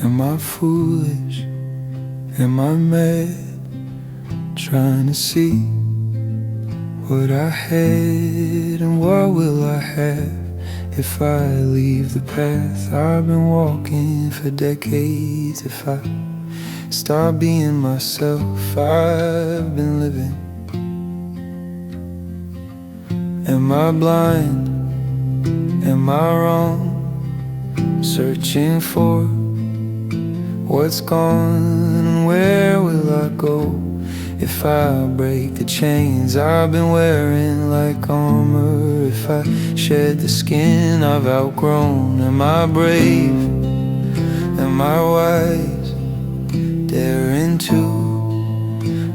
Am I foolish? Am I mad? Trying to see what I had and what will I have if I leave the path I've been walking for decades. If I stop being myself I've been living. Am I blind? Am I wrong? Searching for what's gone and where will I go if I break the chains I've been wearing like armor? If I shed the skin I've outgrown, am I brave? Am I wise? Daring to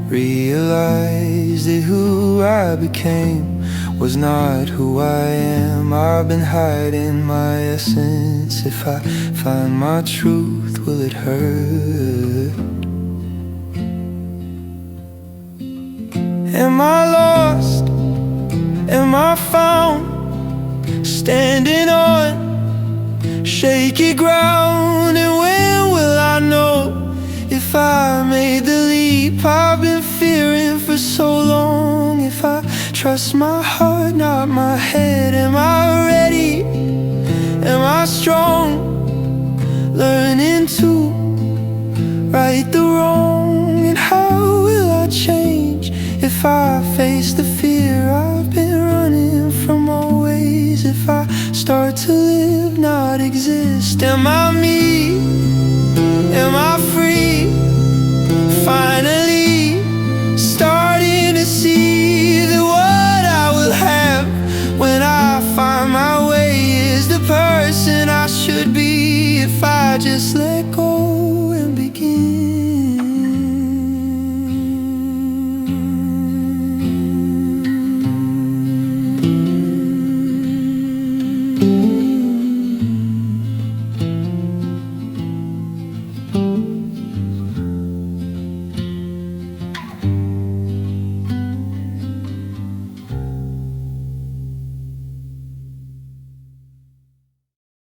realize that who I became was not who I am. I've been hiding my essence. If I find my truth, will it hurt? Am I lost? Am I found? Standing on shaky ground. And when will I know if I made the leap I've been fearing for so long? If I trust my heart, not my head. Am I ready? Am I strong? Learning to right the wrong. And how will I change if I face the fear I've been running from always? If I start to live, not exist. Am I me? Am I free? Finally starting to see that what I will have when I find my way is the person I should be if I just let go.